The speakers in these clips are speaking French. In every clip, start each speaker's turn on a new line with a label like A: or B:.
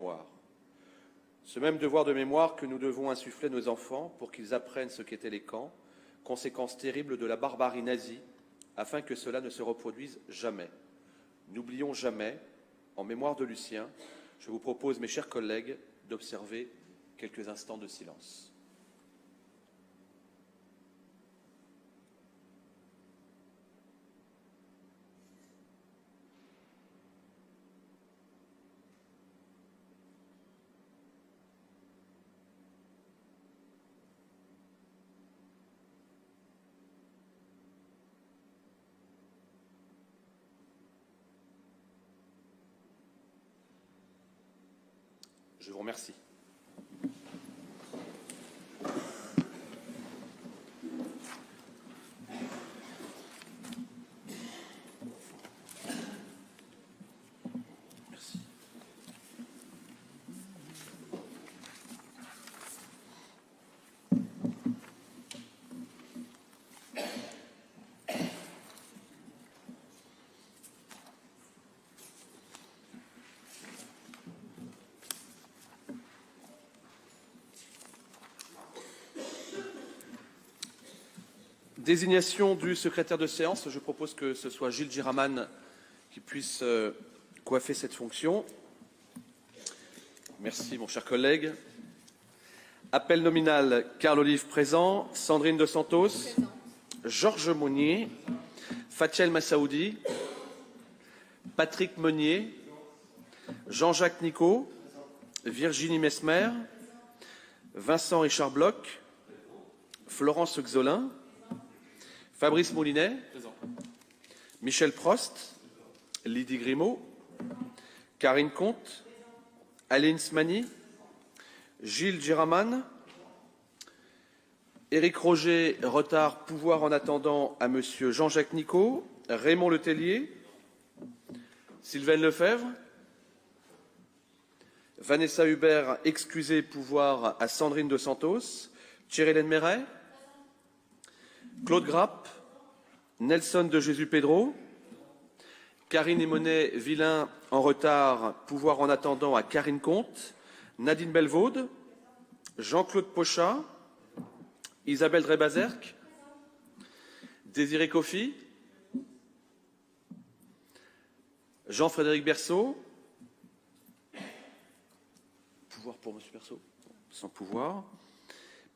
A: mémoire. Ce même devoir de mémoire que nous devons insuffler à nos enfants pour qu'ils apprennent ce qu'étaient les camps, conséquences terribles de la barbarie nazie, afin que cela ne se reproduise jamais. N'oublions jamais, en mémoire de Lucien, je vous propose, mes chers collègues, d'observer quelques instants de silence. Je vous remercie. Merci. Désignation du secrétaire de séance. Je propose que ce soit Gilles Giraman qui puisse coiffer cette fonction. Merci, mon cher collègue. Appel nominal, Carl Olive présent, Sandrine de Santos, présent. Georges Monnier, Fatiel Massaoudi, Patrick Meunier, Jean-Jacques Nicot, Virginie Mesmer, Vincent Richard Bloch, Florence Xolin, Fabrice Moulinet, présent. Michel Prost, Lydie Grimaud, Karine Comte, Aline Smani, Gilles Giraman, Éric Roger, retard, pouvoir en attendant à Monsieur Jean-Jacques Nicot, Raymond Letellier, Sylvaine Lefebvre, Vanessa Hubert, excusez, pouvoir à Sandrine de Santos, Thierry Méret, Claude Grappe, Nelson de Jésus-Pedro, Karine Emonet-Villain en retard, pouvoir en attendant à Karine Comte, Nadine Belvaude, Jean-Claude Pochat, Isabelle Drey-Bazerque, Désiré Coffy, Jean-Frédéric Berceau, pouvoir pour Monsieur Berceau, sans pouvoir,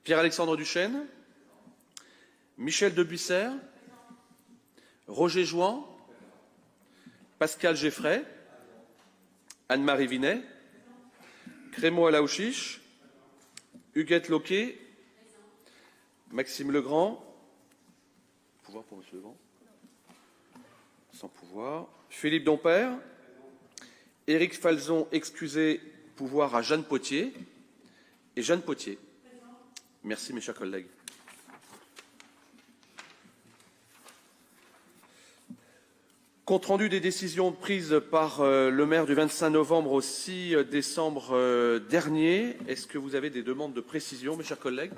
A: Pierre-Alexandre Duchesne, Michel Debuisser, Roger Jouan, Pascal Geffray, Anne-Marie Vinet, Crémo Alaouchiche, Huguette Loquet, Maxime Legrand, pouvoir pour Monsieur Legrand, sans pouvoir, Philippe Dompère, Éric Falzon, excusez, pouvoir à Jeanne Potier et Jeanne Potier. Merci mes chers collègues. Compte rendu des décisions prises par le maire du 25 novembre au 6 décembre dernier. Est-ce que vous avez des demandes de précision, mes chers collègues?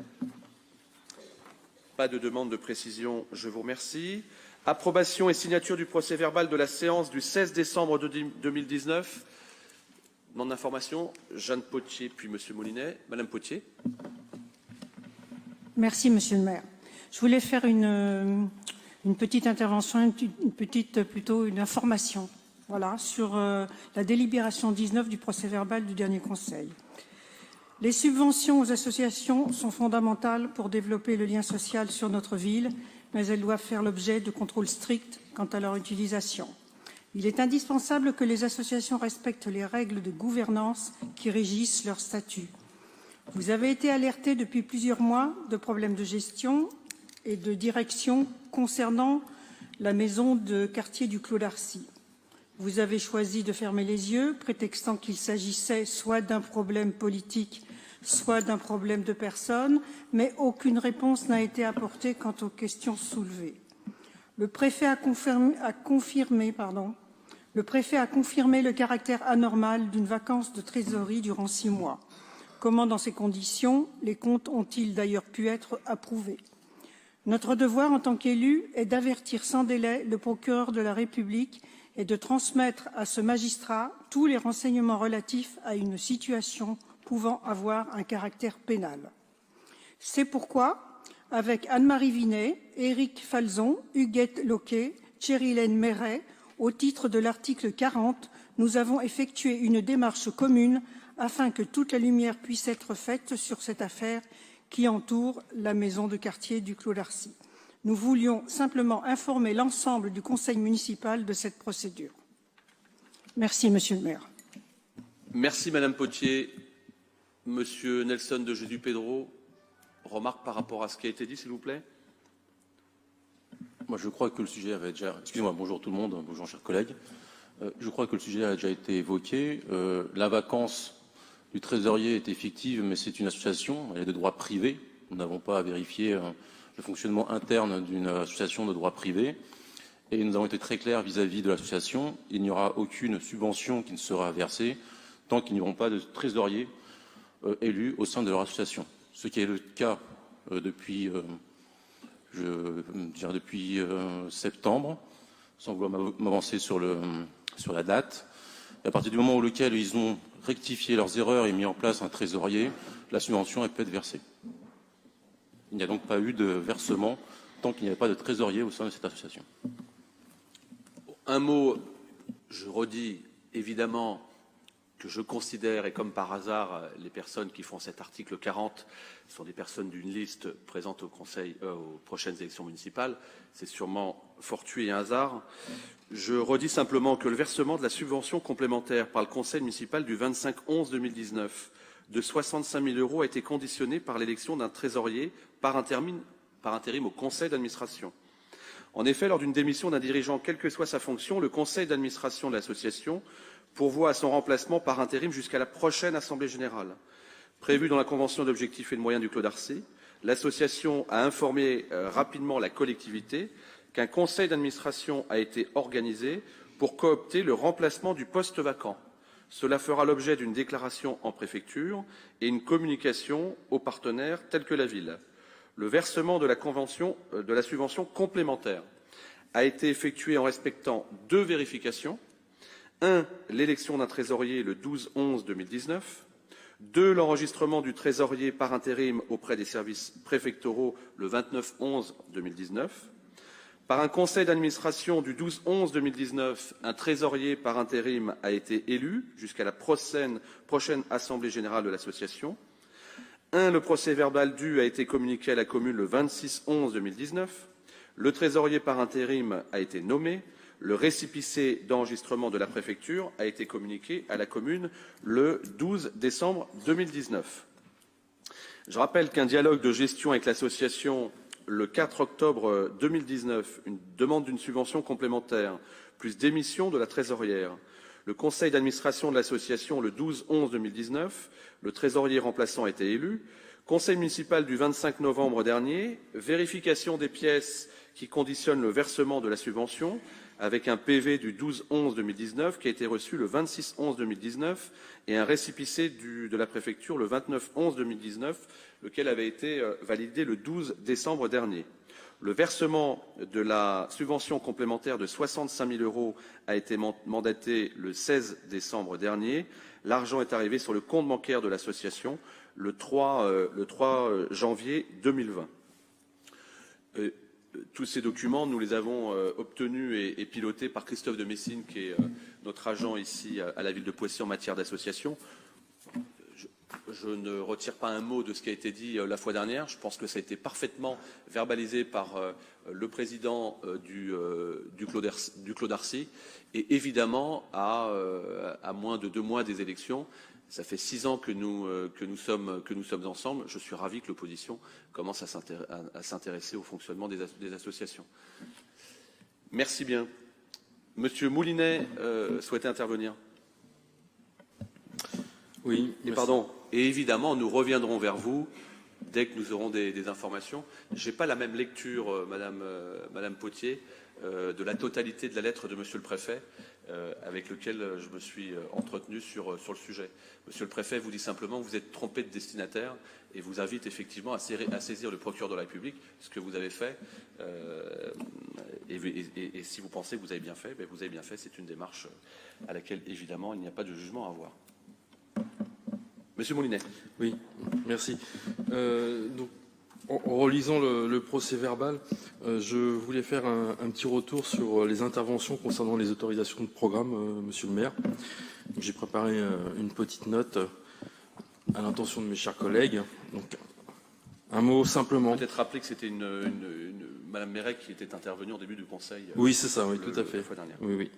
A: Pas de demande de précision, je vous remercie. Approbation et signature du procès-verbal de la séance du 16 décembre 2019. Demande d'information, Jeanne Potier, puis Monsieur Moulinet. Madame Potier.
B: Merci, Monsieur le maire. Je voulais faire une petite intervention, une information, voilà, sur la délibération 19 du procès-verbal du dernier Conseil. Les subventions aux associations sont fondamentales pour développer le lien social sur notre ville, mais elles doivent faire l'objet de contrôles stricts quant à leur utilisation. Il est indispensable que les associations respectent les règles de gouvernance qui régissent leur statut. Vous avez été alerté depuis plusieurs mois de problèmes de gestion et de direction concernant la maison de quartier du Clos d'Arcy. Vous avez choisi de fermer les yeux, prétextant qu'il s'agissait soit d'un problème politique, soit d'un problème de personnes, mais aucune réponse n'a été apportée quant aux questions soulevées. Le préfet a confirmé le caractère anormal d'une vacance de trésorerie durant 6 mois. Comment, dans ces conditions, les comptes ont-ils d'ailleurs pu être approuvés? Notre devoir en tant qu'élus est d'avertir sans délai le procureur de la République et de transmettre à ce magistrat tous les renseignements relatifs à une situation pouvant avoir un caractère pénal. C'est pourquoi, avec Anne-Marie Vinet, Éric Falzon, Huguette Loquet, Thierry-Hélène Méret, au titre de l'article 40, nous avons effectué une démarche commune afin que toute la lumière puisse être faite sur cette affaire qui entoure la maison de quartier du Clos d'Arcy. Nous voulions simplement informer l'ensemble du conseil municipal de cette procédure. Merci, Monsieur le maire.
A: Merci, Madame Potier. Monsieur Nelson de Jésus Pedro, remarque par rapport à ce qui a été dit, s'il vous plaît.
C: Moi, je crois que le sujet avait déjà... Excusez-moi, bonjour tout le monde, bonjour chers collègues. Je crois que le sujet a déjà été évoqué. La vacance du trésorier est effective, mais c'est une association, elle est de droit privé. Nous n'avons pas à vérifier le fonctionnement interne d'une association de droit privé. Et nous avons été très clairs vis-à-vis de l'association. Il n'y aura aucune subvention qui ne sera versée tant qu'ils n'auront pas de trésorier élus au sein de leur association. Ce qui est le cas depuis septembre, sans vouloir m'avancer sur la date. Et à partir du moment où lequel ils ont rectifié leurs erreurs et mis en place un trésorier, la subvention peut être versée. Il n'y a donc pas eu de versement tant qu'il n'y avait pas de trésorier au sein de cette association.
A: Un mot, je redis évidemment que je considère, et comme par hasard, les personnes qui font cet article 40 sont des personnes d'une liste présente au Conseil, aux prochaines élections municipales. C'est sûrement fortuit et un hasard. Je redis simplement que le versement de la subvention complémentaire par le Conseil municipal du 25/11/2019 de 65 000 € a été conditionné par l'élection d'un trésorier par intérim au Conseil d'administration. En effet, lors d'une démission d'un dirigeant, quelle que soit sa fonction, le Conseil d'administration de l'association pourvoit à son remplacement par intérim jusqu'à la prochaine Assemblée générale. Prévu dans la Convention d'objectifs et de moyens du Clos d'Arcy, l'association a informé rapidement la collectivité qu'un conseil d'administration a été organisé pour coopter le remplacement du poste vacant. Cela fera l'objet d'une déclaration en préfecture et une communication aux partenaires tels que la ville. Le versement de la subvention complémentaire a été effectué en respectant deux vérifications. 1. L'élection d'un trésorier le 12/11/2019. 2. L'enregistrement du trésorier par intérim auprès des services préfectoraux le 29/11/2019. Par un conseil d'administration du 12/11/2019, un trésorier par intérim a été élu jusqu'à la prochaine Assemblée générale de l'association. 1. Le procès-verbal dû a été communiqué à la commune le 26/11/2019. Le trésorier par intérim a été nommé. Le récépissé d'enregistrement de la préfecture a été communiqué à la commune le 12 décembre 2019. Je rappelle qu'un dialogue de gestion avec l'association le 4 octobre 2019, une demande d'une subvention complémentaire, plus démission de la trésorière. Le conseil d'administration de l'association le 12/11/2019, le trésorier remplaçant a été élu. Conseil municipal du 25 novembre dernier, vérification des pièces qui conditionnent le versement de la subvention, avec un PV du 12/11/2019 qui a été reçu le 26/11/2019 et un récépissé de la préfecture le 29/11/2019, lequel avait été validé le 12 décembre dernier. Le versement de la subvention complémentaire de 65 000 € a été mandaté le 16 décembre dernier. L'argent est arrivé sur le compte bancaire de l'association le 3 janvier 2020. Tous ces documents, nous les avons obtenus et pilotés par Christophe de Messine, qui est notre agent ici à la ville de Poissy en matière d'association. Je ne retire pas un mot de ce qui a été dit la fois dernière. Je pense que ça a été parfaitement verbalisé par le président du Clos d'Arcy. Et évidemment, à moins de 2 mois des élections, ça fait 6 ans que nous sommes ensemble. Je suis ravi que l'opposition commence à s'intéresser au fonctionnement des associations. Merci bien. Monsieur Moulinet souhaitait intervenir.
C: Oui.
A: Et évidemment, nous reviendrons vers vous dès que nous aurons des informations. Je n'ai pas la même lecture, Madame Potier, de la totalité de la lettre de Monsieur le Préfet. avec lequel je me suis entretenu sur le sujet. Monsieur le préfet vous dit simplement que vous êtes trompé de destinataire et vous invite effectivement à saisir le procureur de la République, ce que vous avez fait. Et si vous pensez que vous avez bien fait, vous avez bien fait. C'est une démarche à laquelle, évidemment, il n'y a pas de jugement à avoir. Monsieur Moulinet.
D: Oui, merci. Donc, en relisant le procès-verbal, je voulais faire un petit retour sur les interventions concernant les autorisations de programme, monsieur le maire. J'ai préparé une petite note à l'intention de mes chers collègues. Donc, un mot simplement.
A: Peut-être rappeler que c'était Madame Mérec qui était intervenue au début du Conseil.
D: Oui, c'est ça, oui, tout à fait.
A: La fois dernière.
D: Oui, oui.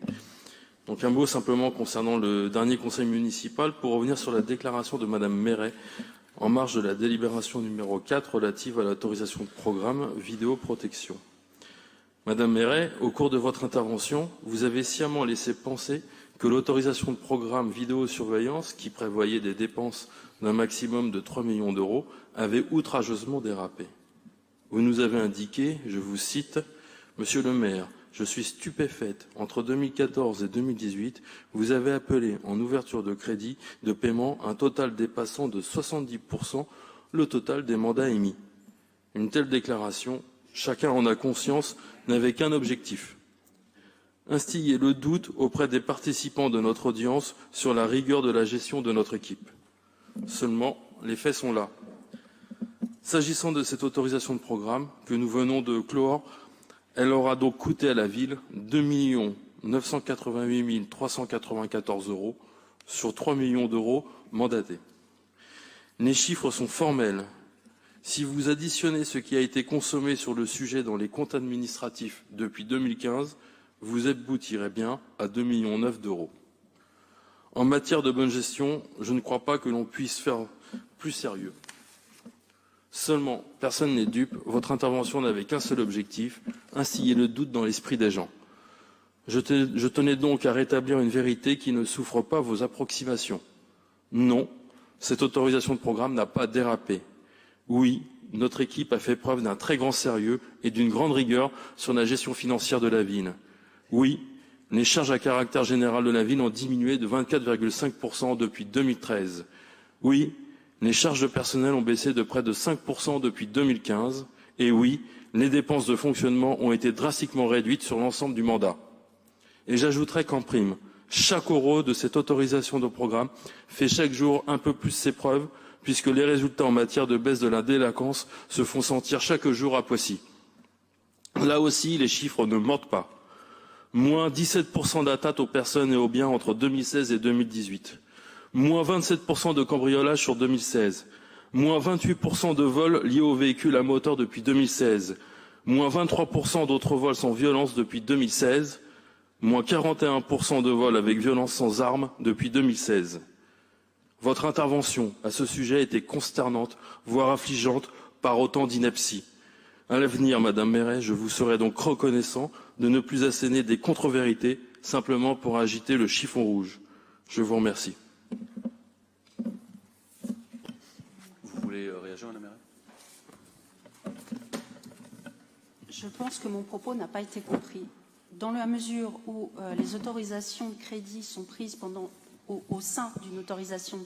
D: Donc un mot simplement concernant le dernier conseil municipal pour revenir sur la déclaration de Madame Méret en marge de la délibération numéro 4 relative à l'autorisation de programme vidéoprotection. Madame Méret, au cours de votre intervention, vous avez sciemment laissé penser que l'autorisation de programme vidéosurveillance, qui prévoyait des dépenses d'un maximum de 3 millions d'euros, avait outrageusement dérapé. Vous nous avez indiqué, je vous cite, « Monsieur le maire, je suis stupéfaite. Entre 2014 et 2018, vous avez appelé en ouverture de crédit de paiement un total dépassant de 70% le total des mandats émis. » Une telle déclaration, chacun en a conscience, n'avait qu'un objectif. Instiller le doute auprès des participants de notre audience sur la rigueur de la gestion de notre équipe. Seulement, les faits sont là. S'agissant de cette autorisation de programme que nous venons de clore, elle aura donc coûté à la ville 2 988 394 € sur 3 millions d'euros mandatés. Les chiffres sont formels. Si vous additionnez ce qui a été consommé sur le sujet dans les comptes administratifs depuis 2015, vous aboutirez bien à 2,9 millions d'euros. En matière de bonne gestion, je ne crois pas que l'on puisse faire plus sérieux. Seulement, personne n'est dupe, votre intervention n'avait qu'un seul objectif, instiller le doute dans l'esprit des gens. Je tenais donc à rétablir une vérité qui ne souffre pas vos approximations. Non, cette autorisation de programme n'a pas dérapé. Oui, notre équipe a fait preuve d'un très grand sérieux et d'une grande rigueur sur la gestion financière de la ville. Oui, les charges à caractère général de la ville ont diminué de 24,5% depuis 2013. Oui, les charges de personnel ont baissé de près de 5% depuis 2015. Et oui, les dépenses de fonctionnement ont été drastiquement réduites sur l'ensemble du mandat. Et j'ajouterai qu'en prime, chaque euro de cette autorisation de programme fait chaque jour un peu plus ses preuves, puisque les résultats en matière de baisse de la délinquance se font sentir chaque jour à Poissy. Là aussi, les chiffres ne mentent pas. Moins 17% d'atteintes aux personnes et aux biens entre 2016 et 2018. Moins 27% de cambriolage sur 2016, moins 28% de vols liés aux véhicules à moteur depuis 2016, moins 23% d'autres vols sans violence depuis 2016, moins 41% de vols avec violence sans armes depuis 2016. Votre intervention à ce sujet était consternante, voire affligeante, par autant d'inepties. À l'avenir, Madame Méret, je vous serai donc reconnaissant de ne plus asséner des contre-vérités simplement pour agiter le chiffon rouge. Je vous remercie.
A: Vous voulez réagir, Madame Méret ?
E: Je pense que mon propos n'a pas été compris. Dans la mesure où les autorisations de crédit sont prises au sein d'une autorisation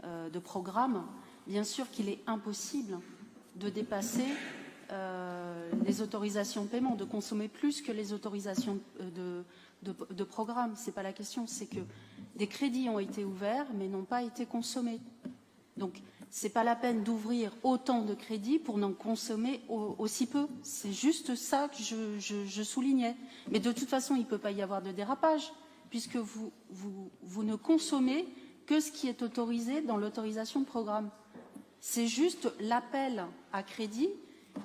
E: de programme, bien sûr qu'il est impossible de dépasser les autorisations de paiement, de consommer plus que les autorisations de programme. Ce n'est pas la question, c'est que des crédits ont été ouverts mais n'ont pas été consommés. Donc, ce n'est pas la peine d'ouvrir autant de crédits pour n'en consommer aussi peu. C'est juste ça que je soulignais. Mais de toute façon, il ne peut pas y avoir de dérapage, puisque vous ne consommez que ce qui est autorisé dans l'autorisation de programme. C'est juste l'appel à crédit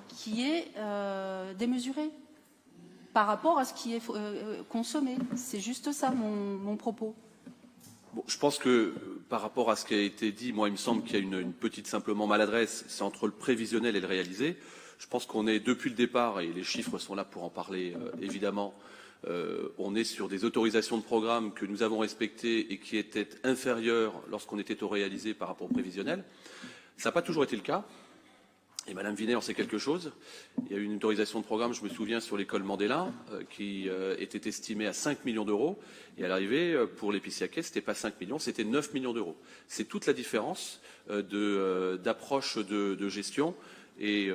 E: qui est démesuré par rapport à ce qui est consommé. C'est juste ça mon propos.
A: Bon, je pense que par rapport à ce qui a été dit, moi il me semble qu'il y a une petite simplement maladresse, c'est entre le prévisionnel et le réalisé. Je pense qu'on est depuis le départ, et les chiffres sont là pour en parler évidemment, on est sur des autorisations de programme que nous avons respectées et qui étaient inférieures lorsqu'on était au réalisé par rapport au prévisionnel. Ça n'a pas toujours été le cas. Et Madame Vinet en sait quelque chose. Il y a eu une autorisation de programme, je me souviens, sur l'école Mandela, qui était estimée à 5 millions d'euros. Et à l'arrivée, pour l'Épiciaquet, ce n'était pas 5 millions, c'était 9 millions d'euros. C'est toute la différence d'approche de gestion. Et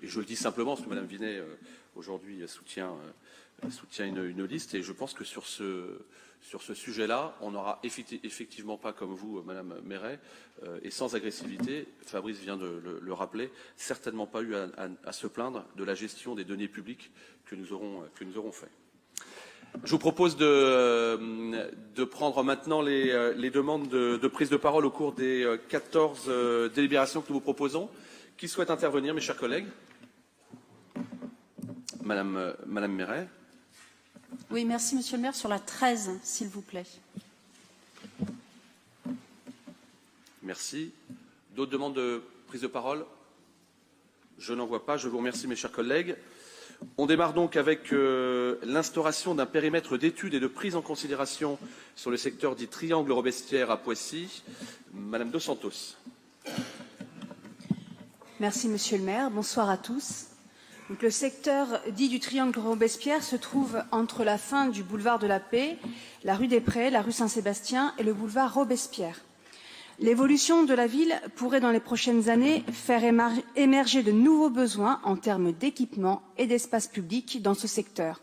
A: je le dis simplement, parce que Madame Vinet, aujourd'hui, soutient une liste. Et je pense que sur ce sujet-là, on n'aura effectivement pas, comme vous, Madame Méret, et sans agressivité, Fabrice vient de le rappeler, certainement pas eu à se plaindre de la gestion des deniers publics que nous aurons fait. Je vous propose de prendre maintenant les demandes de prise de parole au cours des 14 délibérations que nous vous proposons. Qui souhaite intervenir, mes chers collègues? Madame Méret.
E: Oui, merci, Monsieur le maire. Sur la 13, s'il vous plaît.
A: Merci. D'autres demandes de prise de parole? Je n'en vois pas. Je vous remercie, mes chers collègues. On démarre donc avec l'instauration d'un périmètre d'études et de prise en considération sur le secteur dit Triangle Robespierre à Poissy. Madame Dos Santos.
F: Merci, Monsieur le maire. Bonsoir à tous. Donc, le secteur dit du Triangle Robespierre se trouve entre la fin du boulevard de la Paix, la rue des Prés, la rue Saint-Sébastien et le boulevard Robespierre. L'évolution de la ville pourrait, dans les prochaines années, faire émerger de nouveaux besoins en termes d'équipement et d'espace public dans ce secteur.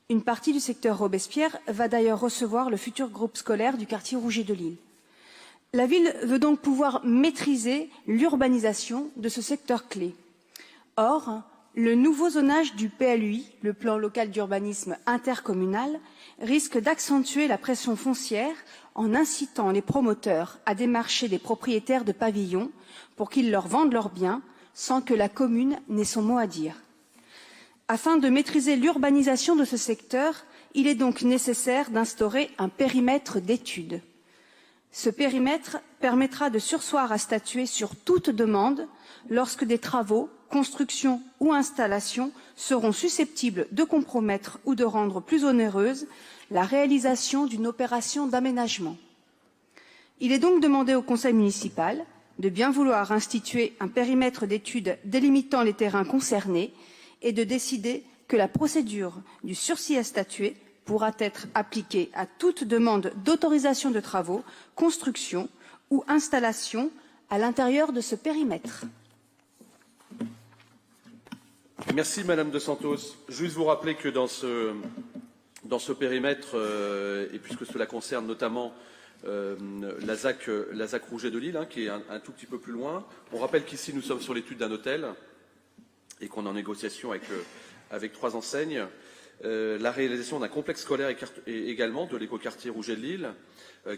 F: Une partie du secteur Robespierre va d'ailleurs recevoir le futur groupe scolaire du quartier Rouget de Lille. La ville veut donc pouvoir maîtriser l'urbanisation de ce secteur clé. Or, le nouveau zonage du PLUI, le plan local d'urbanisme intercommunal, risque d'accentuer la pression foncière en incitant les promoteurs à démarcher des propriétaires de pavillons pour qu'ils leur vendent leurs biens sans que la commune n'ait son mot à dire. Afin de maîtriser l'urbanisation de ce secteur, il est donc nécessaire d'instaurer un périmètre d'études. Ce périmètre permettra de surseoir à statuer sur toute demande lorsque des travaux, constructions ou installations seront susceptibles de compromettre ou de rendre plus onéreuse la réalisation d'une opération d'aménagement. Il est donc demandé au conseil municipal de bien vouloir instituer un périmètre d'études délimitant les terrains concernés et de décider que la procédure du sursis à statuer pourra être appliquée à toute demande d'autorisation de travaux, construction ou installation à l'intérieur de ce périmètre.
A: Merci Madame Dos Santos. Juste vous rappeler que dans ce périmètre, et puisque cela concerne notamment la ZAC Rouget de Lille, qui est un tout petit peu plus loin, on rappelle qu'ici nous sommes sur l'étude d'un hôtel et qu'on est en négociation avec 3 enseignes. La réalisation d'un complexe scolaire et également de l'écoquartier Rouget de Lille,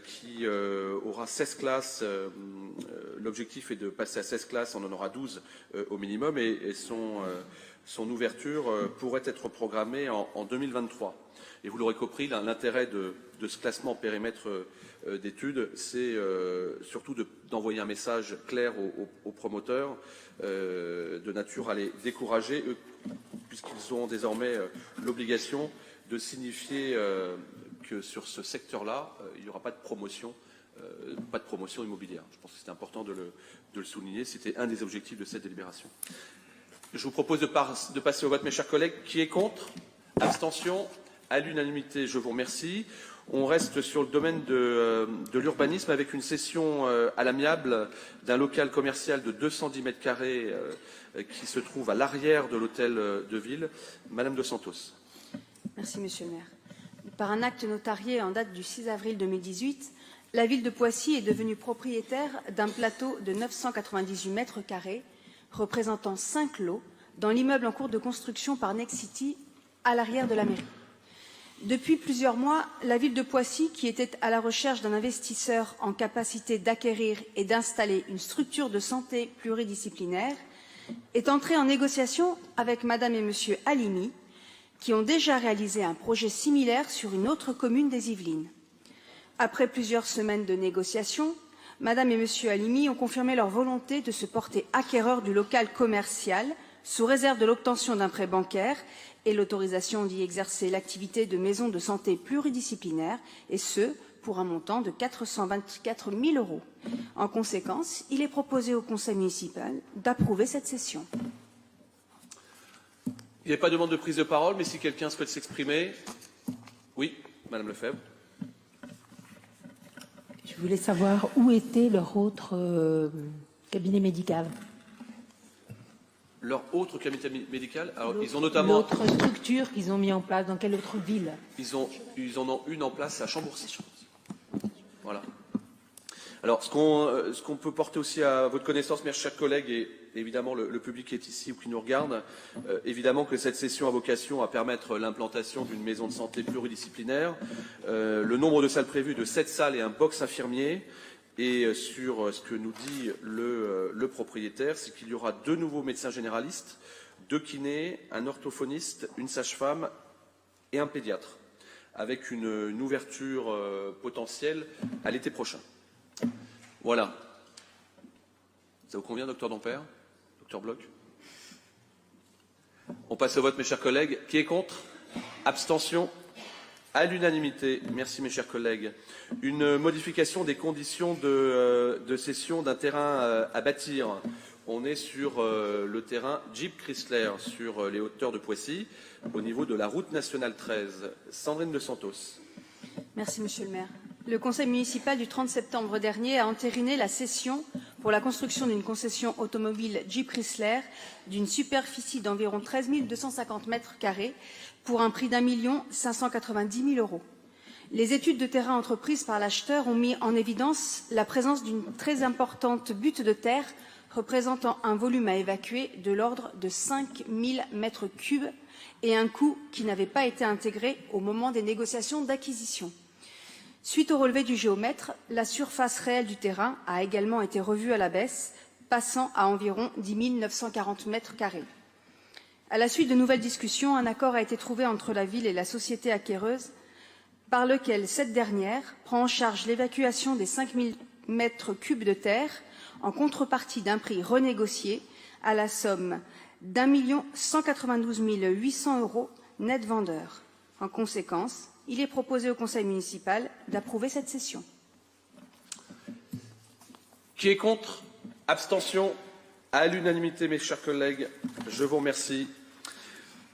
A: qui aura 16 classes. L'objectif est de passer à 16 classes, on en aura 12 au minimum, et son ouverture pourrait être programmée en 2023. Et vous l'aurez compris, l'intérêt de ce classement périmètre d'études, c'est surtout d'envoyer un message clair aux promoteurs, de nature à les décourager, eux, puisqu'ils auront désormais l'obligation de signifier que sur ce secteur-là, il n'y aura pas de promotion immobilière. Je pense que c'est important de le souligner. C'était un des objectifs de cette délibération. Je vous propose de passer au vote, mes chers collègues. Qui est contre? Abstention? À l'unanimité, je vous remercie. On reste sur le domaine de l'urbanisme avec une cession à l'amiable d'un local commercial de 210 mètres carrés qui se trouve à l'arrière de l'hôtel de ville. Madame Dos Santos.
F: Merci, Monsieur le maire. Par un acte notarié en date du 6 avril 2018, la ville de Poissy est devenue propriétaire d'un plateau de 998 mètres carrés représentant 5 lots dans l'immeuble en cours de construction par Nexity à l'arrière de la mairie. Depuis plusieurs mois, la ville de Poissy, qui était à la recherche d'un investisseur en capacité d'acquérir et d'installer une structure de santé pluridisciplinaire, est entrée en négociation avec Madame et Monsieur Halimi, qui ont déjà réalisé un projet similaire sur une autre commune des Yvelines. Après plusieurs semaines de négociations, Madame et Monsieur Halimi ont confirmé leur volonté de se porter acquéreurs du local commercial sous réserve de l'obtention d'un prêt bancaire et l'autorisation d'y exercer l'activité de maison de santé pluridisciplinaire, et ce, pour un montant de 424 000 €. En conséquence, il est proposé au Conseil municipal d'approuver cette cession.
A: Il n'y a pas de demande de prise de parole, mais si quelqu'un souhaite s'exprimer. Oui, Madame Lefebvre.
G: Je voulais savoir où était leur autre cabinet médical.
A: Leur autre cabinet médical, alors ils ont notamment...
G: L'autre structure qu'ils ont mis en place, dans quelle autre ville?
A: Ils en ont une en place à Chambourcy. Voilà. Alors, ce qu'on peut porter aussi à votre connaissance, mes chers collègues, et évidemment le public qui est ici ou qui nous regarde, évidemment que cette session a vocation à permettre l'implantation d'une maison de santé pluridisciplinaire. Le nombre de salles prévues de 7 salles et un box infirmier. Et sur ce que nous dit le propriétaire, c'est qu'il y aura 2 nouveaux médecins généralistes, 2 kinés, un orthophoniste, une sage-femme et un pédiatre, avec une ouverture potentielle à l'été prochain. Voilà. Ça vous convient, docteur Dampert? Docteur Bloch? On passe au vote, mes chers collègues. Qui est contre? Abstention? À l'unanimité. Merci, mes chers collègues. Une modification des conditions de cession d'un terrain à bâtir. On est sur le terrain Jeep Chrysler, sur les hauteurs de Poissy, au niveau de la route nationale 13. Sandrine de Santos.
F: Merci, Monsieur le maire. Le Conseil municipal du 30 septembre dernier a entériné la cession pour la construction d'une concession automobile Jeep Chrysler d'une superficie d'environ 13 250 mètres carrés pour un prix d'1 590 000 €. Les études de terrain entreprises par l'acheteur ont mis en évidence la présence d'une très importante butte de terre représentant un volume à évacuer de l'ordre de 5 000 mètres cubes et un coût qui n'avait pas été intégré au moment des négociations d'acquisition. Suite au relevé du géomètre, la surface réelle du terrain a également été revue à la baisse, passant à environ 10 940 mètres carrés. À la suite de nouvelles discussions, un accord a été trouvé entre la ville et la société acquéreuse, par lequel cette dernière prend en charge l'évacuation des 5 000 mètres cubes de terre en contrepartie d'un prix renégocié à la somme d'1 192 800 € net vendeur. En conséquence, il est proposé au Conseil municipal d'approuver cette cession.
A: Qui est contre? Abstention? À l'unanimité, mes chers collègues. Je vous remercie.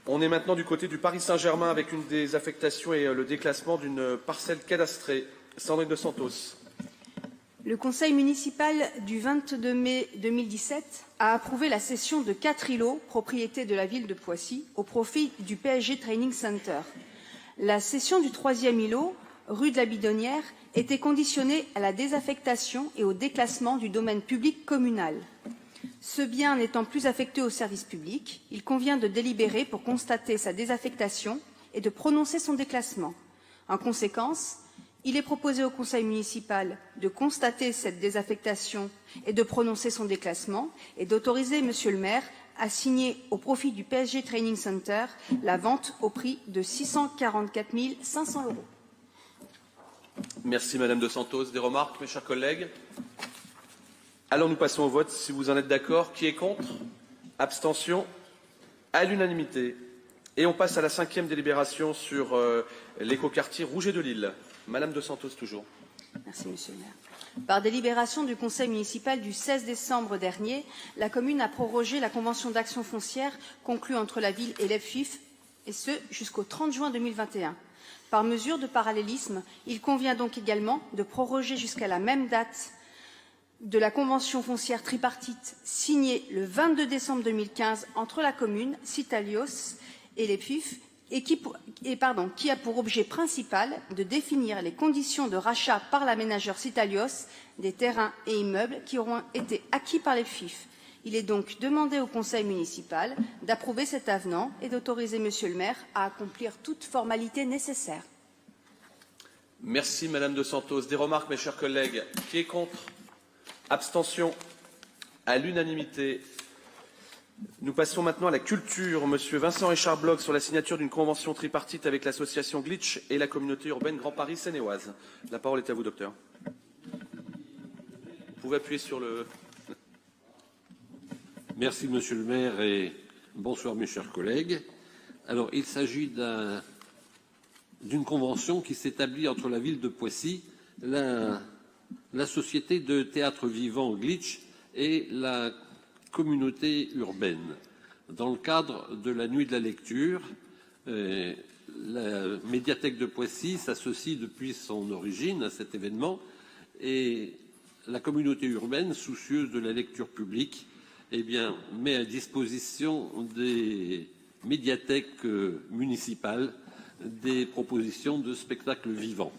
A: On est maintenant du côté du Paris Saint-Germain avec une des affectations et le déclassement d'une parcelle cadastrée. Sandrine de Santos.
F: Le Conseil municipal du 22 mai 2017 a approuvé la cession de 4 îlots, propriété de la ville de Poissy, au profit du PSG Training Center. La cession du 3e îlot, rue de la Bidonnière, était conditionnée à la désaffectation et au déclassement du domaine public communal. Ce bien n'étant plus affecté au service public, il convient de délibérer pour constater sa désaffectation et de prononcer son déclassement. En conséquence, il est proposé au Conseil municipal de constater cette désaffectation et de prononcer son déclassement et d'autoriser Monsieur le maire à signer au profit du PSG Training Center la vente au prix de 644 500 €.
A: Merci Madame de Santos. Des remarques, mes chers collègues? Alors nous passons au vote, si vous en êtes d'accord. Qui est contre? Abstention? À l'unanimité. Et on passe à la 5e délibération sur l'écoquartier Rouget de Lille. Madame de Santos, toujours.
F: Merci, Monsieur le maire. Par délibération du Conseil municipal du 16 décembre dernier, la commune a prorogé la convention d'action foncière conclue entre la ville et l'EFFIF, et ce jusqu'au 30 juin 2021. Par mesure de parallélisme, il convient donc également de proroger jusqu'à la même date de la convention foncière tripartite signée le 22 décembre 2015 entre la commune, Citalios et l'EFFIF, qui a pour objet principal de définir les conditions de rachat par l'aménageur Citalios des terrains et immeubles qui auront été acquis par l'EFFIF. Il est donc demandé au Conseil municipal d'approuver cet avenant et d'autoriser Monsieur le maire à accomplir toute formalité nécessaire.
A: Merci Madame de Santos. Des remarques, mes chers collègues? Qui est contre? Abstention? À l'unanimité. Nous passons maintenant à la culture. Monsieur Vincent Richard Bloch sur la signature d'une convention tripartite avec l'association Glitch et la communauté urbaine Grand Paris Seine-et-Oise. La parole est à vous, docteur. Vous pouvez appuyer sur le...
H: Merci, monsieur le maire, et bonsoir, mes chers collègues. Il s'agit d'une convention qui s'établit entre la ville de Poissy la société de théâtre vivant Glitch et la communauté urbaine. Dans le cadre de la Nuit de la lecture, la médiathèque de Poissy s'associe depuis son origine à cet événement et la communauté urbaine, soucieuse de la lecture publique, met à disposition des médiathèques municipales des propositions de spectacles vivants.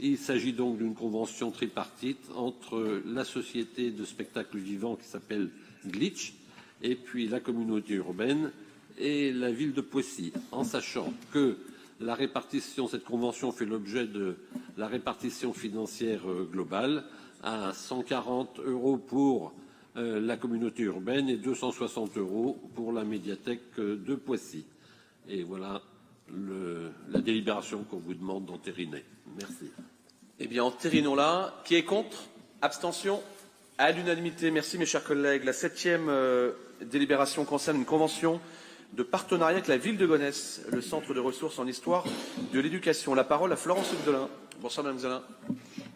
H: Il s'agit donc d'une convention tripartite entre la société de spectacles vivants qui s'appelle Glitch et puis la communauté urbaine et la ville de Poissy, en sachant que la répartition, cette convention fait l'objet de la répartition financière globale à 140 € pour la communauté urbaine et 260 € pour la médiathèque de Poissy. Et voilà la délibération qu'on vous demande d'entériner. Merci.
A: Eh bien, entérinons-la. Qui est contre? Abstention? À l'unanimité. Merci, mes chers collègues. La 7e délibération concerne une convention de partenariat avec la ville de Gonesse, le centre de ressources en histoire de l'éducation. La parole à Florence Gdelin. Bonsoir, Madame Gdelin.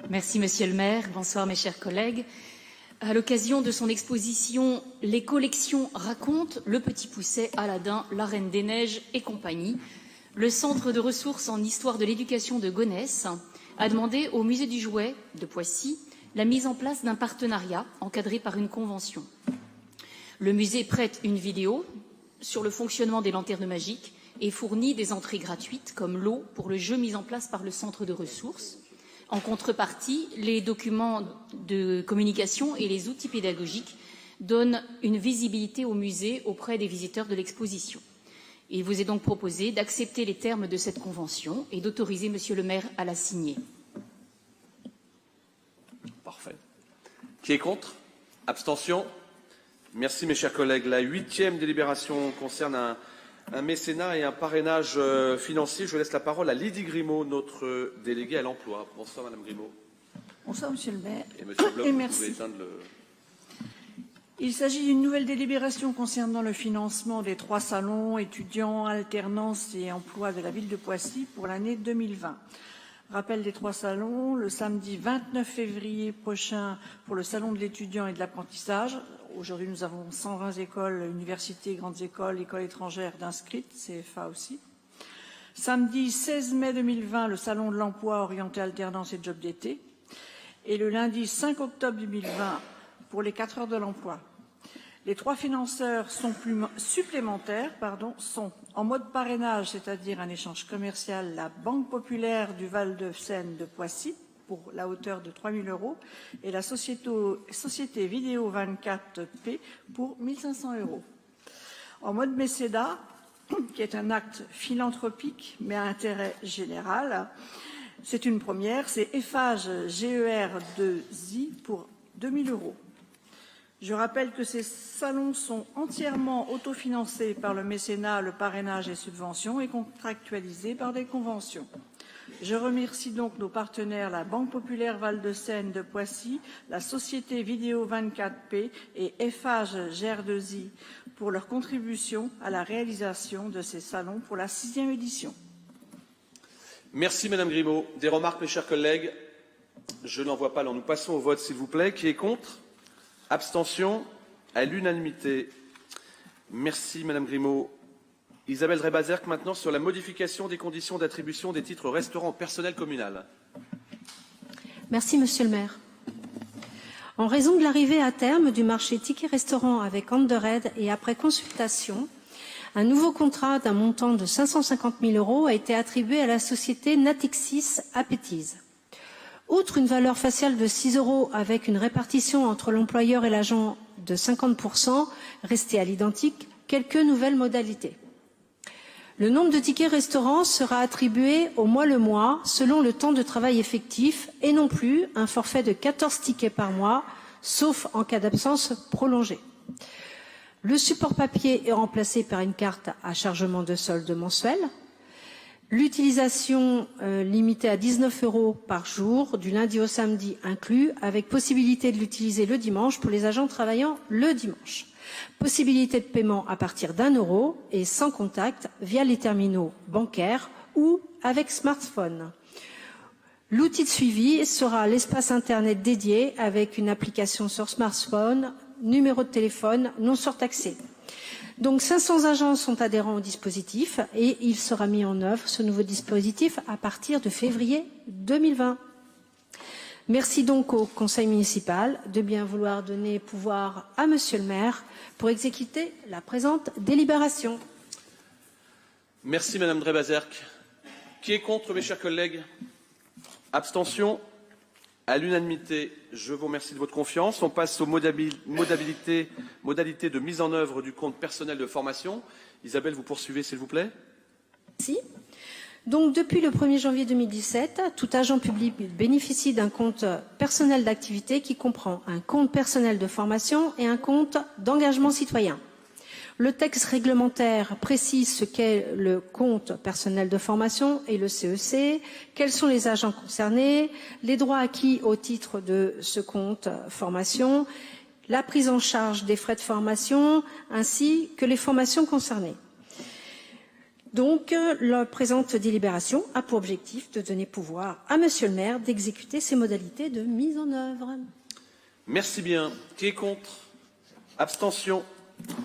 I: Merci, Monsieur le maire. Bonsoir, mes chers collègues. À l'occasion de son exposition « Les collections racontent », Le Petit Pousset, Aladdin, La Reine des Neiges et compagnie, le centre de ressources en histoire de l'éducation de Gonesse a demandé au musée du jouet de Poissy la mise en place d'un partenariat encadré par une convention. Le musée prête une vidéo sur le fonctionnement des lanternes magiques et fournit des entrées gratuites comme l'eau pour le jeu mis en place par le centre de ressources. En contrepartie, les documents de communication et les outils pédagogiques donnent une visibilité au musée auprès des visiteurs de l'exposition. Il vous est donc proposé d'accepter les termes de cette convention et d'autoriser Monsieur le maire à la signer.
A: Parfait. Qui est contre? Abstention? Merci, mes chers collègues. La 8e délibération concerne un mécénat et un parrainage financier. Je laisse la parole à Lydie Grimaud, notre déléguée à l'emploi. Bonsoir, Madame Grimaud.
B: Bonsoir, Monsieur le maire.
A: Et Monsieur Bloch, vous
B: merci.
A: pouvez éteindre le...
B: Il s'agit d'une nouvelle délibération concernant le financement des 3 salons étudiants, alternance et emploi de la ville de Poissy pour l'année 2020. Rappel des 3 salons, le samedi 29 février prochain pour le salon de l'étudiant et de l'apprentissage. Aujourd'hui, nous avons 120 écoles, universités, grandes écoles, écoles étrangères d'inscrites, CFA aussi. Samedi 16 mai 2020, le salon de l'emploi orienté alternance et job d'été. Et le lundi 5 octobre 2020 pour les 4 heures de l'emploi. Les 3 financeurs supplémentaires sont en mode parrainage, c'est-à-dire un échange commercial, la Banque populaire du Val-de-Seine de Poissy pour la hauteur de 3 000 € et la société Vidéo 24P pour 1 500 €. En mode mécénat, qui est un acte philanthropique mais à intérêt général, c'est une première, c'est EFAGE GER2I pour 2 000 €. Je rappelle que ces salons sont entièrement autofinancés par le mécénat, le parrainage et subventions et contractualisés par des conventions. Je remercie donc nos partenaires, la Banque populaire Val-de-Seine de Poissy, la société Vidéo 24P et EFAGE GER2I pour leur contribution à la réalisation de ces salons pour la 6e édition.
A: Merci, Madame Grimaud. Des remarques, mes chers collègues? Je n'en vois pas. Alors nous passons au vote, s'il vous plaît. Qui est contre? Abstention? À l'unanimité. Merci, Madame Grimaud. Isabelle Drey-Bazerque, maintenant, sur la modification des conditions d'attribution des titres restaurants au personnel communal.
J: Merci, Monsieur le maire. En raison de l'arrivée à terme du marché ticket-restaurant avec Andered et après consultation, un nouveau contrat d'un montant de 550 000 € a été attribué à la société Natixis Appétise. Outre une valeur faciale de 6 € avec une répartition entre l'employeur et l'agent de 50%, restée à l'identique, quelques nouvelles modalités. Le nombre de tickets restaurants sera attribué au mois le mois selon le temps de travail effectif et non plus un forfait de 14 tickets par mois, sauf en cas d'absence prolongée. Le support papier est remplacé par une carte à chargement de solde mensuel. L'utilisation limitée à 19 € par jour, du lundi au samedi inclus, avec possibilité de l'utiliser le dimanche pour les agents travaillant le dimanche. Possibilité de paiement à partir d'1 € et sans contact via les terminaux bancaires ou avec smartphone. L'outil de suivi sera l'espace Internet dédié avec une application sur smartphone, numéro de téléphone non surtaxé. Donc 500 agents sont adhérents au dispositif et il sera mis en œuvre, ce nouveau dispositif, à partir de février 2020. Merci donc au conseil municipal de bien vouloir donner pouvoir à monsieur le maire pour exécuter la présente délibération.
A: Merci Madame Drey-Bazerque. Qui est contre, mes chers collègues? Abstention? À l'unanimité. Je vous remercie de votre confiance. On passe aux modalités de mise en œuvre du compte personnel de formation. Isabelle, vous poursuivez, s'il vous plaît.
J: Merci. Donc, depuis le 1er janvier 2017, tout agent public bénéficie d'un compte personnel d'activité qui comprend un compte personnel de formation et un compte d'engagement citoyen. Le texte réglementaire précise ce qu'est le compte personnel de formation et le CEC, quels sont les agents concernés, les droits acquis au titre de ce compte formation, la prise en charge des frais de formation, ainsi que les formations concernées. Donc, la présente délibération a pour objectif de donner pouvoir à monsieur le maire d'exécuter ces modalités de mise en œuvre.
A: Merci bien. Qui est contre? Abstention?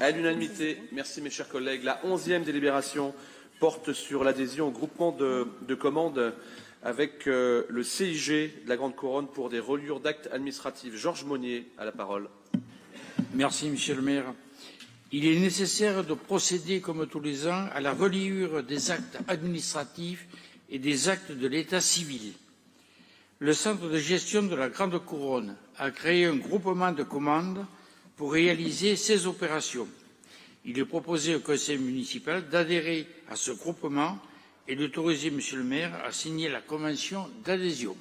A: À l'unanimité. Merci mes chers collègues. La 11e délibération porte sur l'adhésion au groupement de commandes avec le CIG de la Grande Couronne pour des reliures d'actes administratifs. Georges Monnier a la parole.
K: Merci monsieur le maire. Il est nécessaire de procéder, comme tous les ans, à la reliure des actes administratifs et des actes de l'état civil. Le centre de gestion de la Grande Couronne a créé un groupement de commandes pour réaliser ces opérations. Il est proposé au conseil municipal d'adhérer à ce groupement et d'autoriser monsieur le maire à signer la convention d'adhésion.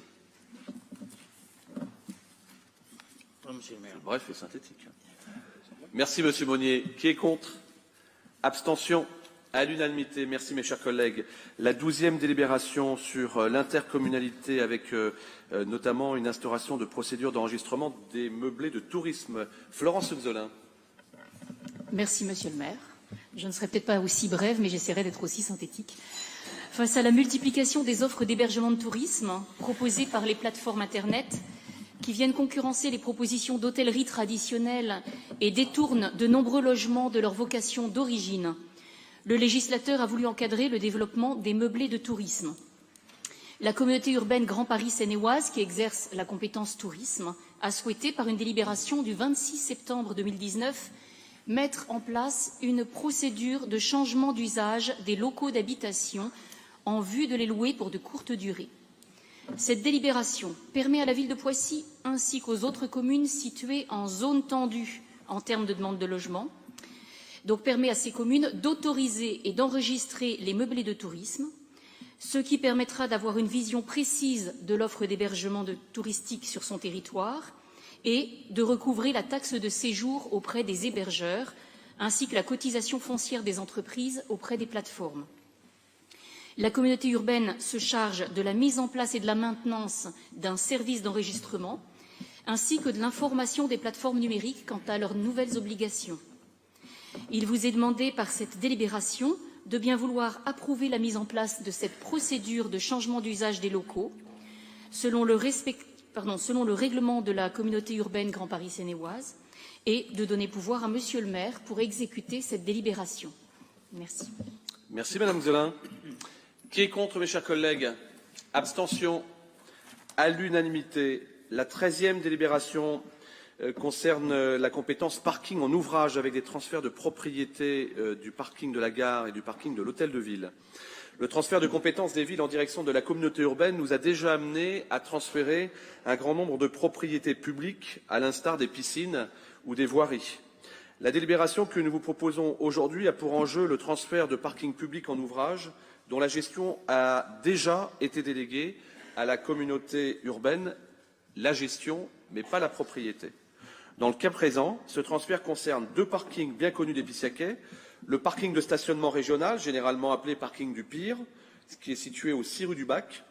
K: Monsieur le maire.
A: Bref et synthétique. Merci Monsieur Monnier. Qui est contre? Abstention? À l'unanimité. Merci mes chers collègues. La 12e délibération sur l'intercommunalité avec notamment une instauration de procédures d'enregistrement des meublés de tourisme. Florence Huxolin.
I: Merci Monsieur le maire. Je ne serai peut-être pas aussi brève, mais j'essaierai d'être aussi synthétique. Face à la multiplication des offres d'hébergement de tourisme proposées par les plateformes Internet, qui viennent concurrencer les propositions d'hôtellerie traditionnelles et détournent de nombreux logements de leur vocation d'origine, le législateur a voulu encadrer le développement des meublés de tourisme. La communauté urbaine Grand Paris Seine-et-Oise, qui exerce la compétence tourisme, a souhaité, par une délibération du 26 septembre 2019, mettre en place une procédure de changement d'usage des locaux d'habitation en vue de les louer pour de courtes durées. Cette délibération permet à la ville de Poissy, ainsi qu'aux autres communes situées en zone tendue en termes de demande de logement, donc permet à ces communes d'autoriser et d'enregistrer les meublés de tourisme, ce qui permettra d'avoir une vision précise de l'offre d'hébergement touristique sur son territoire et de recouvrer la taxe de séjour auprès des hébergeurs, ainsi que la cotisation foncière des entreprises auprès des plateformes. La communauté urbaine se charge de la mise en place et de la maintenance d'un service d'enregistrement, ainsi que de l'information des plateformes numériques quant à leurs nouvelles obligations. Il vous est demandé par cette délibération de bien vouloir approuver la mise en place de cette procédure de changement d'usage des locaux selon le règlement de la communauté urbaine Grand Paris Seine-et-Oise et de donner pouvoir à monsieur le maire pour exécuter cette délibération. Merci.
A: Merci Madame Huxolin. Qui est contre, mes chers collègues? Abstention? À l'unanimité. La 13e délibération concerne la compétence parking en ouvrage avec des transferts de propriété du parking de la gare et du parking de l'hôtel de ville. Le transfert de compétences des villes en direction de la communauté urbaine nous a déjà amené à transférer un grand nombre de propriétés publiques, à l'instar des piscines ou des voiries. La délibération que nous vous proposons aujourd'hui a pour enjeu le transfert de parking public en ouvrage dont la gestion a déjà été déléguée à la communauté urbaine, la gestion, mais pas la propriété. Dans le cas présent, ce transfert concerne deux parkings bien connus des Pissiaquais, le parking de stationnement régional, généralement appelé parking du Pire, qui est situé au 6 rue du Bac,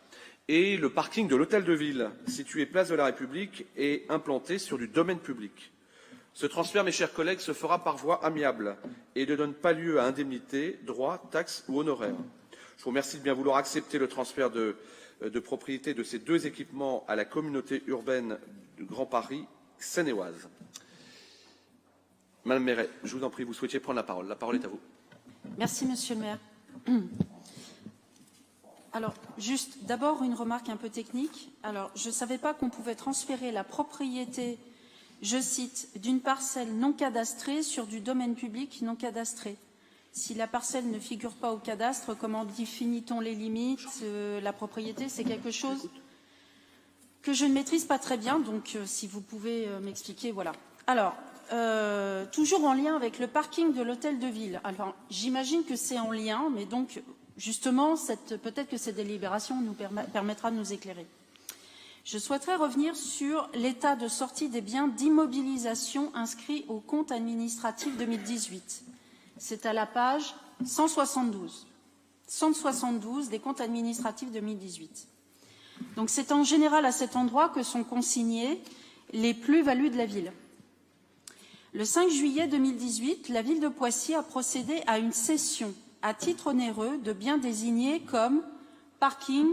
A: et le parking de l'hôtel de ville, situé place de la République et implanté sur du domaine public. Ce transfert, mes chers collègues, se fera par voie amiable et ne donne pas lieu à indemnités, droits, taxes ou honoraires. Je vous remercie de bien vouloir accepter le transfert de de propriété de ces deux équipements à la communauté urbaine du Grand Paris seine-et-oise. Madame Méret, je vous en prie, vous souhaitiez prendre la parole. La parole est à vous.
E: Merci, Monsieur le maire. Alors, juste d'abord une remarque un peu technique. Alors, je ne savais pas qu'on pouvait transférer la propriété, je cite, d'une parcelle non cadastrée sur du domaine public non cadastré. Si la parcelle ne figure pas au cadastre, comment définit-on les limites? La propriété, c'est quelque chose que je ne maîtrise pas très bien, donc si vous pouvez m'expliquer, voilà. Alors, toujours en lien avec le parking de l'hôtel de ville. Alors, j'imagine que c'est en lien, mais donc, justement, peut-être que cette délibération nous permettra de nous éclairer. Je souhaiterais revenir sur l'état de sortie des biens d'immobilisation inscrits au compte administratif 2018. C'est à la page 172. 172 des comptes administratifs 2018. Donc, c'est en général à cet endroit que sont consignées les plus-values de la ville. Le 5 juillet 2018, la ville de Poissy a procédé à une cession à titre onéreux de biens désignés comme parking,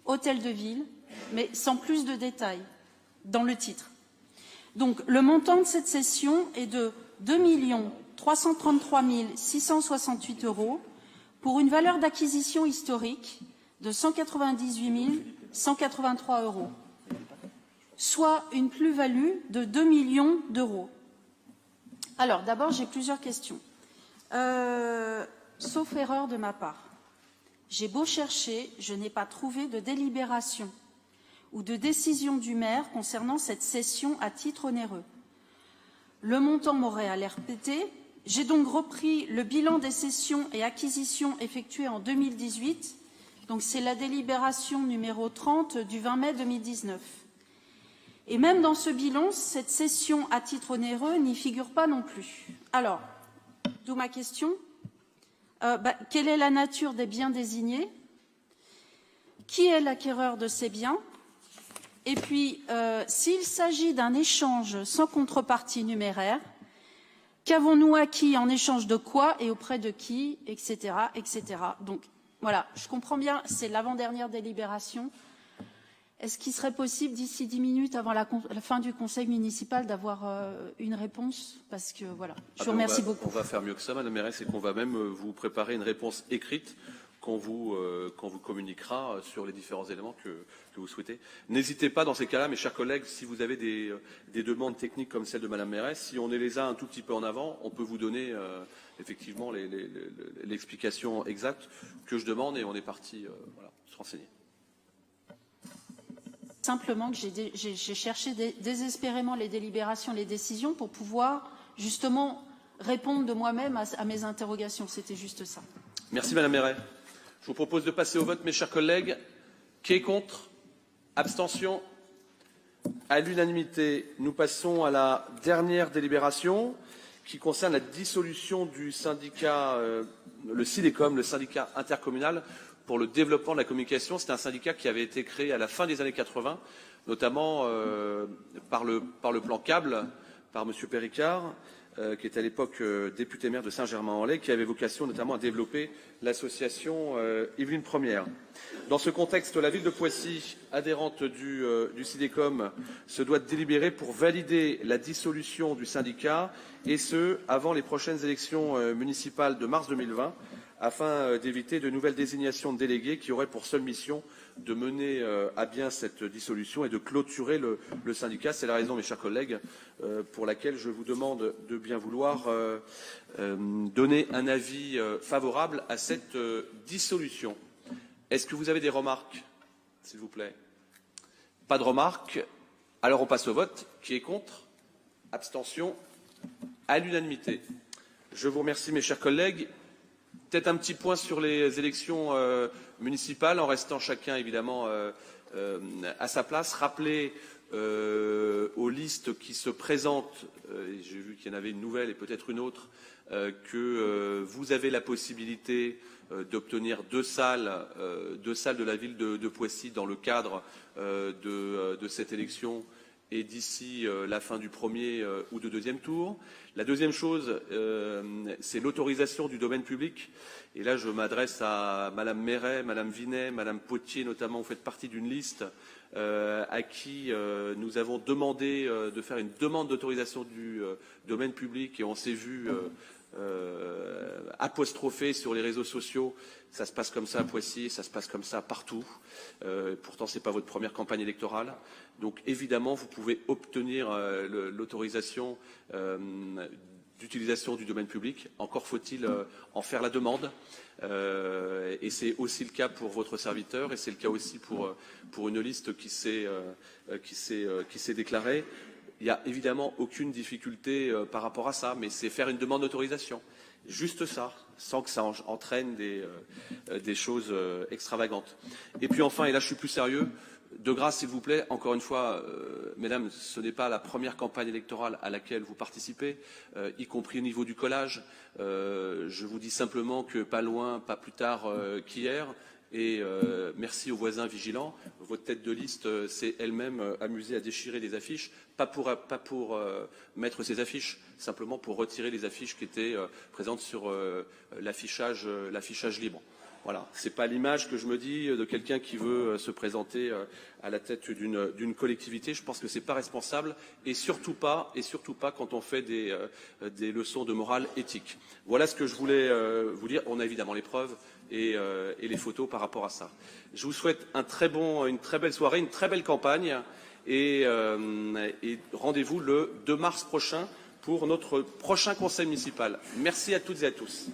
E: hôtel de ville, mais sans plus de détails dans le titre. Donc, le montant de cette cession est de 2 333 668 € pour une valeur d'acquisition historique de 198 183 €, soit une plus-value de 2 millions d'euros. Alors, d'abord, j'ai plusieurs questions. Sauf erreur de ma part, j'ai beau chercher, je n'ai pas trouvé de délibération ou de décision du maire concernant cette cession à titre onéreux. Le montant m'aurait l'air pété. J'ai donc repris le bilan des cessions et acquisitions effectuées en 2018. Donc, c'est la délibération numéro 30 du 20 mai 2019. Et même dans ce bilan, cette cession à titre onéreux n'y figure pas non plus. Alors, d'où ma question. Quelle est la nature des biens désignés? Qui est l'acquéreur de ces biens? Et puis, s'il s'agit d'un échange sans contrepartie numéraire, qu'avons-nous acquis en échange de quoi et auprès de qui, etc., etc. Donc, voilà, je comprends bien, c'est l'avant-dernière délibération. Est-ce qu'il serait possible, d'ici 10 minutes avant la fin du conseil municipal, d'avoir une réponse? Parce que, voilà, je vous remercie beaucoup.
A: On va faire mieux que ça, Madame Mérès, c'est qu'on va même vous préparer une réponse écrite qu'on vous communiquera sur les différents éléments que vous souhaitez. N'hésitez pas dans ces cas-là, mes chers collègues, si vous avez des demandes techniques comme celle de Madame Mérès, si on les a un tout petit peu en avant, on peut vous donner effectivement l'explication exacte que je demande et on est parti se renseigner.
E: Simplement que j'ai cherché désespérément les délibérations, les décisions pour pouvoir justement répondre de moi-même à mes interrogations. C'était juste ça.
A: Merci Madame Méret. Je vous propose de passer au vote, mes chers collègues. Qui est contre? Abstention? À l'unanimité, nous passons à la dernière délibération qui concerne la dissolution du syndicat, le SIDECOM, le syndicat intercommunal pour le développement de la communication. C'est un syndicat qui avait été créé à la fin des années 80, notamment par le plan câble, par M. Péricard, qui était à l'époque député maire de Saint-Germain-en-Laye, qui avait vocation notamment à développer l'association Yvelines Première. Dans ce contexte, la ville de Poissy, adhérente du SIDECOM, se doit de délibérer pour valider la dissolution du syndicat, et ce, avant les prochaines élections municipales de mars 2020, afin d'éviter de nouvelles désignations de délégués qui auraient pour seule mission de mener à bien cette dissolution et de clôturer le syndicat. C'est la raison, mes chers collègues, pour laquelle je vous demande de bien vouloir donner un avis favorable à cette dissolution. Est-ce que vous avez des remarques, s'il vous plaît? Pas de remarques. Alors on passe au vote. Qui est contre? Abstention? À l'unanimité. Je vous remercie, mes chers collègues. Peut-être un petit point sur les élections municipales, en restant chacun évidemment à sa place. Rappeler aux listes qui se présentent, j'ai vu qu'il y en avait une nouvelle et peut-être une autre, que vous avez la possibilité d'obtenir deux salles de la ville de Poissy dans le cadre de cette élection et d'ici la fin du premier ou du deuxième tour. La deuxième chose, c'est l'autorisation du domaine public. Et là, je m'adresse à Madame Méret, Madame Vinet, Madame Potier notamment. Vous faites partie d'une liste à qui nous avons demandé de faire une demande d'autorisation du domaine public, et on s'est vu apostrophé sur les réseaux sociaux. Ça se passe comme ça à Poissy, ça se passe comme ça partout. Pourtant, ce n'est pas votre première campagne électorale. Donc, évidemment, vous pouvez obtenir l'autorisation d'utilisation du domaine public. Encore faut-il en faire la demande. Et c'est aussi le cas pour votre serviteur, et c'est le cas aussi pour une liste qui s'est déclarée. Il n'y a évidemment aucune difficulté par rapport à ça, mais c'est faire une demande d'autorisation. Juste ça, sans que ça entraîne des choses extravagantes. Et puis enfin, et là je suis plus sérieux, de grâce s'il vous plaît, encore une fois, mesdames, ce n'est pas la première campagne électorale à laquelle vous participez, y compris au niveau du collage. Je vous dis simplement que pas loin, pas plus tard qu'hier, et merci aux voisins vigilants, votre tête de liste s'est elle-même amusée à déchirer des affiches, pas pour mettre ces affiches, simplement pour retirer les affiches qui étaient présentes sur l'affichage libre. Voilà, c'est pas l'image que je me dis de quelqu'un qui veut se présenter à la tête d'une collectivité. Je pense que c'est pas responsable, et surtout pas quand on fait des leçons de morale éthique. Voilà ce que je voulais vous dire. On a évidemment les preuves et les photos par rapport à ça. Je vous souhaite une très belle soirée, une très belle campagne, et rendez-vous le 2 mars prochain pour notre prochain conseil municipal. Merci à toutes et à tous.